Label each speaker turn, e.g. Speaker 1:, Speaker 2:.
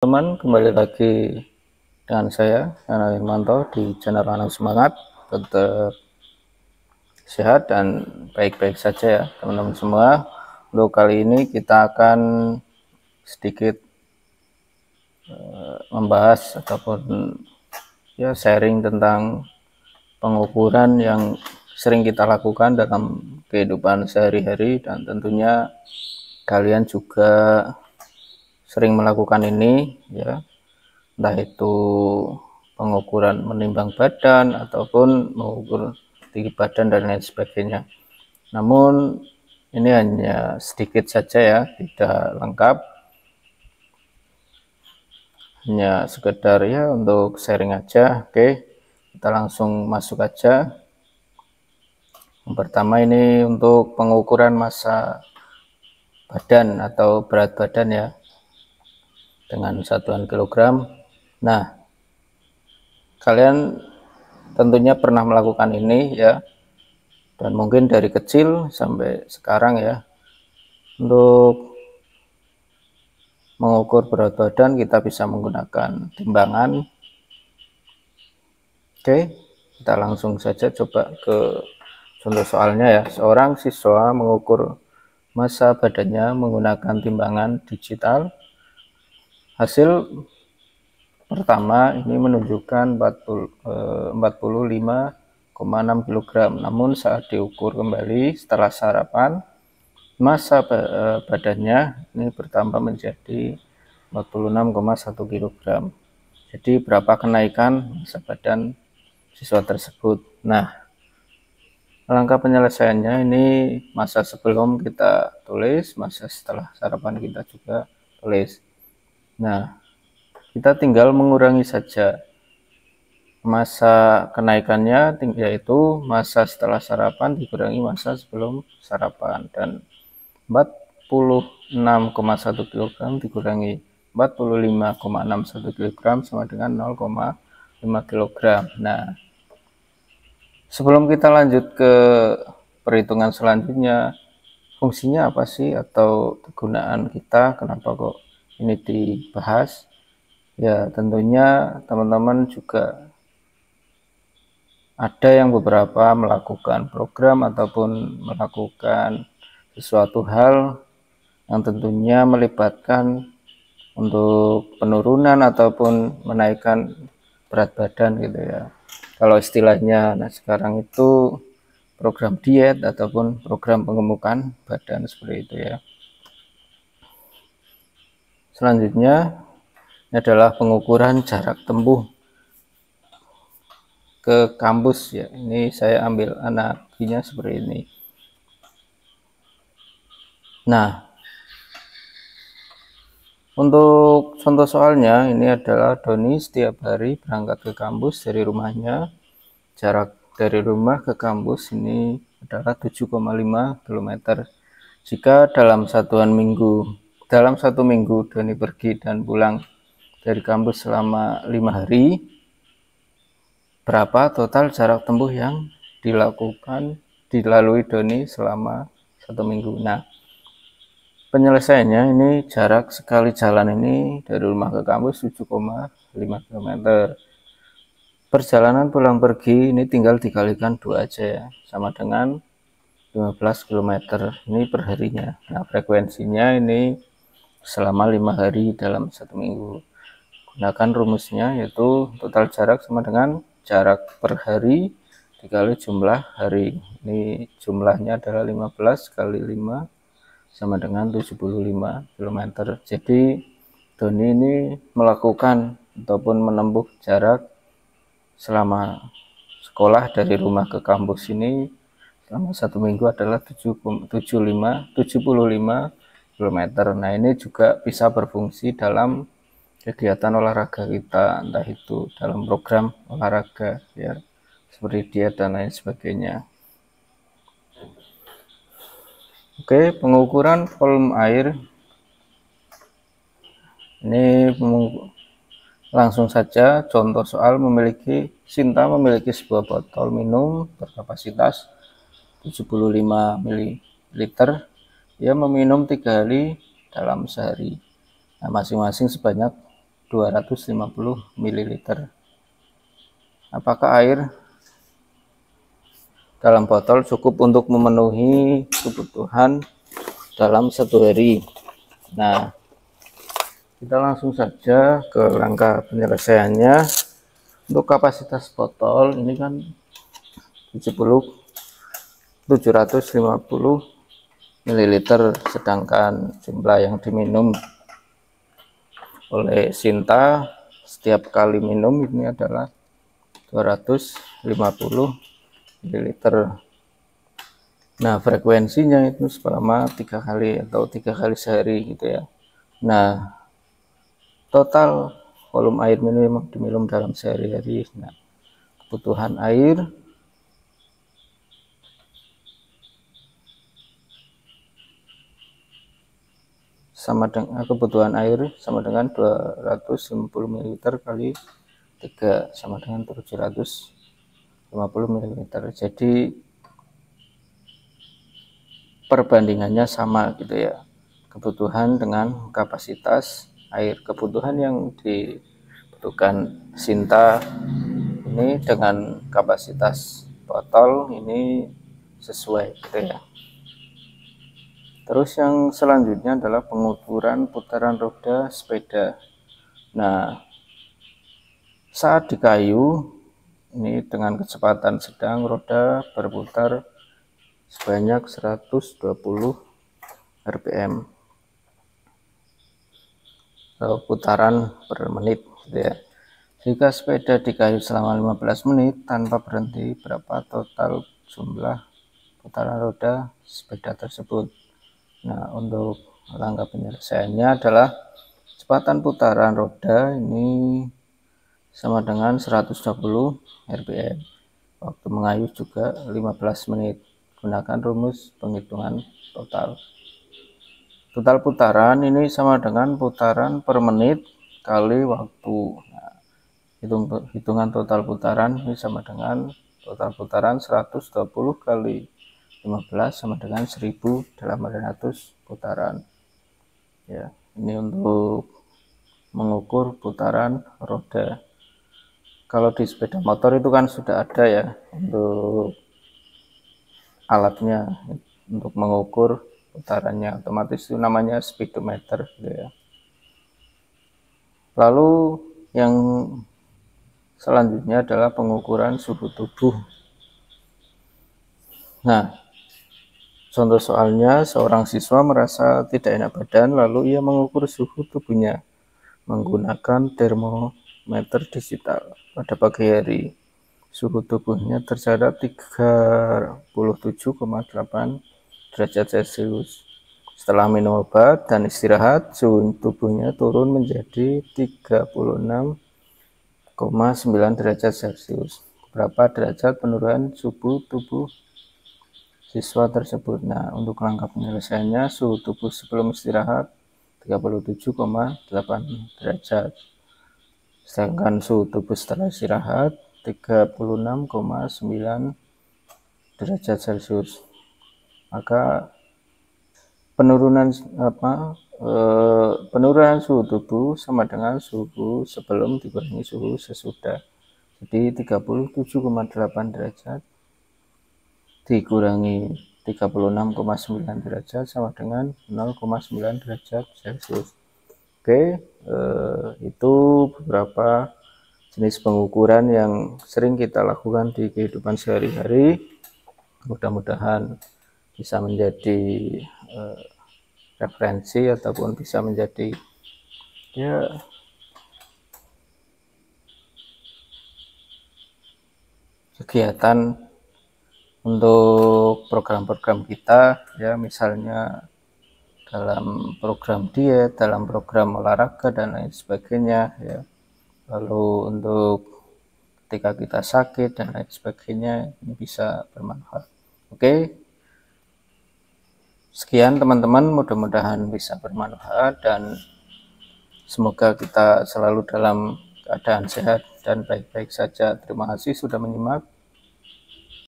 Speaker 1: Teman, kembali lagi dengan saya Nana Irmanto di channel Anak Semangat. Tetap sehat dan baik-baik saja ya teman-teman semua. Untuk kali ini kita akan sedikit membahas ataupun ya sharing tentang pengukuran yang sering kita lakukan dalam kehidupan sehari-hari, dan tentunya kalian juga sering melakukan ini ya, entah itu pengukuran menimbang badan ataupun mengukur tinggi badan dan lain sebagainya. Namun ini hanya sedikit saja ya, tidak lengkap, hanya sekedar ya untuk sharing aja. Oke, kita langsung masuk aja. Yang pertama ini untuk pengukuran massa badan atau berat badan ya, dengan satuan kilogram. Nah, kalian tentunya pernah melakukan ini ya, dan mungkin dari kecil sampai sekarang ya. Untuk mengukur berat badan kita bisa menggunakan timbangan. Oke, kita langsung saja coba ke contoh soalnya ya. Seorang siswa mengukur massa badannya menggunakan timbangan digital. Hasil pertama ini menunjukkan 45,6 kg. Namun saat diukur kembali setelah sarapan, massa badannya ini bertambah menjadi 46,1 kg. Jadi berapa kenaikan massa badan siswa tersebut? Nah, langkah penyelesaiannya ini masa sebelum kita tulis, masa setelah sarapan kita juga tulis. Nah, kita tinggal mengurangi saja masa kenaikannya, yaitu masa setelah sarapan dikurangi masa sebelum sarapan, dan 46,1 kg dikurangi 45,61 kg sama dengan 0,5 kg. Nah, sebelum kita lanjut ke perhitungan selanjutnya, fungsinya apa sih atau kegunaan kita, kenapa kok ini dibahas? Ya, tentunya teman-teman juga ada yang beberapa melakukan program ataupun melakukan sesuatu hal yang tentunya melibatkan untuk penurunan ataupun menaikkan berat badan gitu ya. Kalau istilahnya sekarang itu program diet ataupun program pengemukan badan, seperti itu ya. Selanjutnya ini adalah pengukuran jarak tempuh ke kampus ya. Ini saya ambil analoginya seperti ini. Nah, untuk contoh soalnya ini adalah Doni setiap hari berangkat ke kampus dari rumahnya. Jarak dari rumah ke kampus ini adalah 7,5 km. Jika dalam satu minggu Doni pergi dan pulang dari kampus selama 5 hari, berapa total jarak tempuh yang dilalui Doni selama 1 minggu? Nah, penyelesaiannya ini jarak sekali jalan ini dari rumah ke kampus 7,5 km. Perjalanan pulang pergi ini tinggal dikalikan 2 aja ya, sama dengan 15 km ini per harinya. Nah, frekuensinya ini selama 5 hari dalam 1 minggu. Gunakan rumusnya, yaitu total jarak sama dengan jarak per hari dikali jumlah hari. Ini jumlahnya adalah 15 kali 5 sama dengan 75 km. Jadi Doni ini melakukan ataupun menempuh jarak selama sekolah dari rumah ke kampus ini selama 1 minggu adalah 75 km. Nah, ini juga bisa berfungsi dalam kegiatan olahraga kita, entah itu dalam program olahraga ya, seperti diet dan lain sebagainya. Oke, pengukuran volume air ini langsung saja contoh soal. Sinta memiliki sebuah botol minum berkapasitas 75 ml. Ia meminum 3 kali dalam sehari. Nah, masing-masing sebanyak 250 ml. Apakah air dalam botol cukup untuk memenuhi kebutuhan dalam 1 hari? Nah, kita langsung saja ke langkah penyelesaiannya. Untuk kapasitas botol ini kan 750 ml, sedangkan jumlah yang diminum oleh Sinta setiap kali minum ini adalah 250 ml. Nah, frekuensinya itu selama 3 kali atau 3 kali sehari gitu ya. Nah, total volume air minum diminum dalam sehari-hari. Nah, kebutuhan air sama dengan 250 ml kali 3 sama dengan 750 ml. Jadi perbandingannya sama gitu ya, kebutuhan dengan kapasitas air. Kebutuhan yang dibutuhkan Sinta ini dengan kapasitas botol ini sesuai gitu ya. Terus yang selanjutnya adalah pengukuran putaran roda sepeda. Nah, saat di kayu ini dengan kecepatan sedang roda berputar sebanyak 120 rpm atau putaran per menit gitu ya. Jika sepeda di kayu selama 15 menit tanpa berhenti, berapa total jumlah putaran roda sepeda tersebut? Nah, untuk langkah penyelesaiannya adalah kecepatan putaran roda ini sama dengan 120 rpm. Waktu mengayuh juga 15 menit. Gunakan rumus penghitungan total. Total putaran ini sama dengan putaran per menit kali waktu. Nah, hitungan total putaran ini sama dengan total putaran 120 kali 15 sama dengan 1800 putaran ya. Ini untuk mengukur putaran roda. Kalau di sepeda motor itu kan sudah ada ya untuk alatnya untuk mengukur putarannya, otomatis itu namanya speedometer gitu ya. Lalu yang selanjutnya adalah pengukuran suhu tubuh. Nah, contoh soalnya, seorang siswa merasa tidak enak badan, lalu ia mengukur suhu tubuhnya menggunakan termometer digital. Pada pagi hari, suhu tubuhnya tercatat 37,8 derajat Celcius. Setelah minum obat dan istirahat, suhu tubuhnya turun menjadi 36,9 derajat Celcius. Berapa derajat penurunan suhu tubuh siswa tersebut? Nah, untuk langkah penyelesaiannya, suhu tubuh sebelum istirahat 37,8 derajat, sedangkan suhu tubuh setelah istirahat 36,9 derajat Celcius. Maka penurunan suhu tubuh sama dengan suhu sebelum dikurangi suhu sesudah. Jadi 37,8 derajat dikurangi 36,9 derajat sama dengan 0,9 derajat Celcius. Oke, itu beberapa jenis pengukuran yang sering kita lakukan di kehidupan sehari-hari. Mudah-mudahan bisa menjadi referensi ataupun bisa menjadi ya kegiatan untuk program-program kita ya, misalnya dalam program diet, dalam program olahraga dan lain sebagainya ya. Lalu untuk ketika kita sakit dan lain sebagainya, ini bisa bermanfaat. Oke, sekian teman-teman, mudah-mudahan bisa bermanfaat dan semoga kita selalu dalam keadaan sehat dan baik-baik saja. Terima kasih sudah menyimak.